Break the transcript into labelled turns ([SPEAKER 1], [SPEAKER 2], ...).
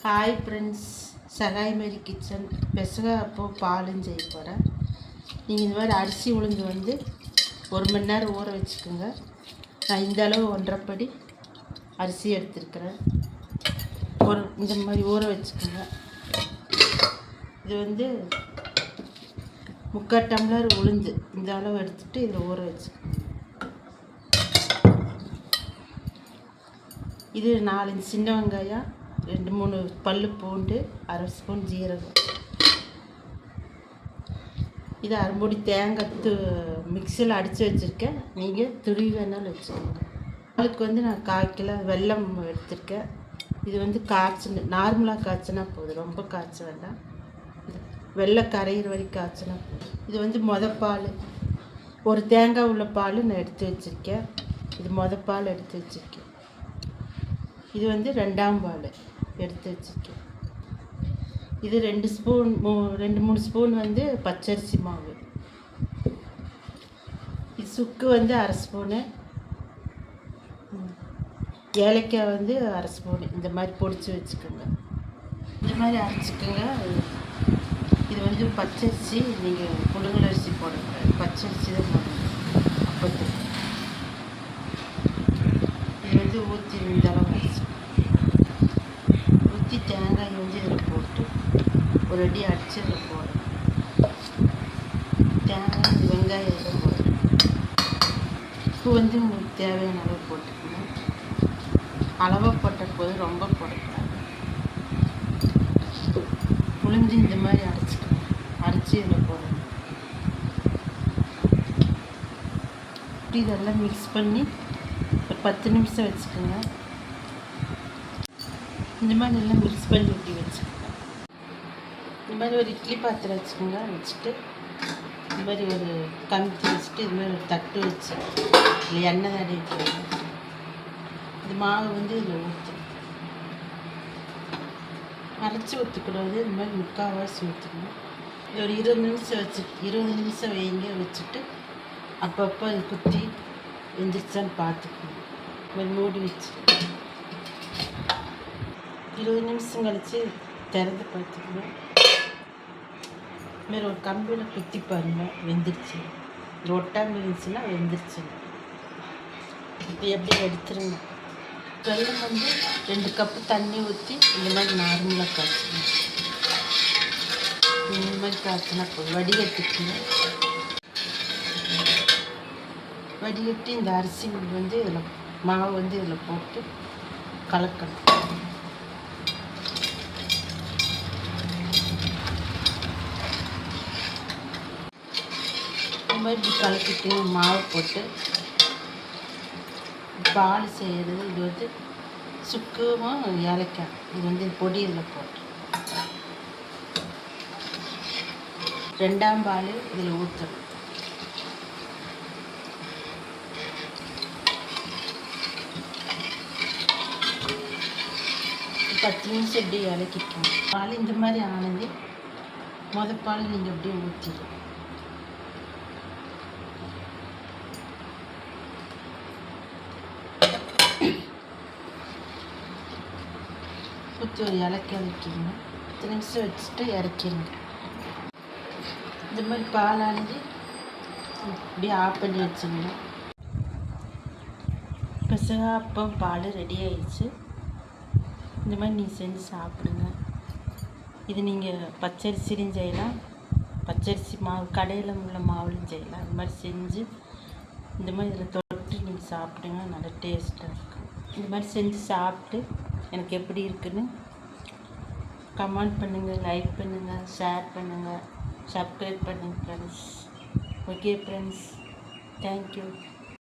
[SPEAKER 1] Hi friends, Sahai மேரி kitchen பெசகா அப்போ பாலும் செய்ய போகிறேன். நீங்கள் இந்த மாதிரி அரிசி உளுந்து வந்து 1 மணி நேரம் ஊற வச்சுக்கோங்க. நான் இந்த அளவு 1.5 படி அரிசி எடுத்துருக்கிறேன். இந்த மாதிரி ஊற வச்சுக்கோங்க. இது வந்து 3/4 டம்ளர் உளுந்து இந்த அளவு எடுத்துகிட்டு இதில் ஊற வச்சுக்கோங்க. இது 4 சின்ன வெங்காயம், 2-3 பல்லு பூண்டு, 1/2 ஸ்பூன் ஜீரகம், இது அரைமுடி தேங்காய் மிக்சியில் அடித்து வச்சுருக்கேன். நீங்கள் துருவி வேணாலும் வச்சுக்கோங்க. அதுக்கு வந்து நான் 1/4 கிலோ வெல்லம் எடுத்திருக்கேன். இது வந்து நார்மலாக காய்ச்சினா போதும், ரொம்ப காய்ச்ச வேண்டாம். வெள்ளை கரையிற வரைக்கும் காய்ச்சினா போதும். இது வந்து பால், ஒரு தேங்காய் உள்ள பால் நான் எடுத்து வச்சுருக்கேன். இது பால் எடுத்து வச்சுருக்கேன். இது வந்து 2ஆம் பால் எடுத்து வச்சுருக்கேன். இது 2-3 ஸ்பூன் வந்து பச்சரிசி மாவு. இது சுக்கு வந்து 1/2 ஸ்பூனு, ஏலக்காய் வந்து 1/2 ஸ்பூனு. இந்த மாதிரி பொடிச்சு வச்சுக்கோங்க. இந்த மாதிரி அரைச்சிக்கோங்க. இது வந்து பச்சரிசி, நீங்கள் புழுங்கல் அரிசி போடக்கூடாது, பச்சரிசி தான் போடணும். அப்போது இது வந்து ஊற்றி இந்த அளவு அரிசி ஊற்றி தேங்காய் வந்து இதில் போட்டு ஒரு அடி அடித்து இதில் போடணும். தேங்காய் வெங்காயம் இதில் போடணும். உப்பு வந்து உங்களுக்கு தேவையான அளவு போட்டுக்கணும். அளவாக போட்ட போது ரொம்ப போடக்கூடாது. உளுந்து இந்த மாதிரி அரைச்சிக்கணும். அரைச்சி இதில் போடணும். இதெல்லாம் மிக்ஸ் பண்ணி ஒரு 10 நிமிஷம் வச்சுக்கோங்க. இந்த மாதிரி எல்லாம் மிக்ஸ் பண்ணி இப்படி வச்சுக்கோங்க. இந்த மாதிரி ஒரு இட்லி பாத்திரம் வச்சுக்கோங்க. வச்சுட்டு இந்த மாதிரி ஒரு கமிட்டி வச்சுட்டு இது மாதிரி ஒரு தட்டு வச்சு இல்லை எண்ணெய் தடவி வைக்கணும். இது மாவு வந்து இதில் ஊற்றணும். அரைச்சி ஊற்றக்கூடாது, இந்த மாதிரி 3/4 ஊற்றணும். இது ஒரு 20 நிமிஷம் வச்சுட்டு அப்பப்போ அது குத்தி எந்திரிச்சான்னு பார்த்துக்கணும். இந்த மாதிரி மூடி வச்சு 20 நிமிஷம் கழித்து திறந்து பார்த்துக்கணும். இதுமாரி ஒரு கம்பியில் குத்தி பாருங்கள், வெந்துருச்சு. இது ஒட்டாமல் இருந்துச்சுன்னா வெந்துருச்சு. இப்போ எப்படி எடுத்துருங்க. வெல்லம் வந்து 2 கப்பு தண்ணி ஊற்றி இந்த மாதிரி நார்மலாக காய்ச்சணும். இந்த மாதிரி காய்ச்சினா போதும். வடிகட்டிக்கணும். வடிகட்டி இந்த அரிசி வந்து இதில் மாவு வந்து இதில் போட்டு கலக்கணும். இந்த மாதிரி இப்படி கலக்கிட்டு மாவு போட்டு பால் செய்கிறது. இது வந்து சுக்குவும் ஏலக்காய், இது வந்து பொடி இதில் போட்டு 2ஆம் பால் இதில் ஊற்றணும். ஒரு 10 நிமிஷம் இப்படி இலக்கிக்கணும். பால் இந்த மாதிரி ஆனது பால் நீங்கள் அப்படியே ஊற்றிடும். ஊற்றி ஒரு இலக்காய் வைக்கணும். 10 நிமிஷம் வச்சுட்டு இறக்கிடுங்க. இந்த மாதிரி பாலானது இப்படி ஆஃப் பண்ணி வச்சுங்க. பெசகா அப்பம் பால் ரெடி ஆயிடுச்சு. இந்த மாதிரி நீங்கள் செஞ்சு சாப்பிடுங்க. இது நீங்கள் பச்சரிசிலையும் செய்யலாம், பச்சரிசி மாவு கடையில் உள்ள மாவுலையும் செய்யலாம். இந்த மாதிரி செஞ்சு இந்த மாதிரி இதில் தொட்டு நீங்கள் சாப்பிடுங்க. நல்லா டேஸ்ட்டாக இருக்கும். இந்த மாதிரி செஞ்சு சாப்பிட்டு எனக்கு எப்படி இருக்குன்னு கமெண்ட் பண்ணுங்கள், லைக் பண்ணுங்கள், ஷேர் பண்ணுங்கள், சப்ஸ்கிரைப் பண்ணுங்கள் ஃப்ரெண்ட்ஸ். Okay friends, thank you.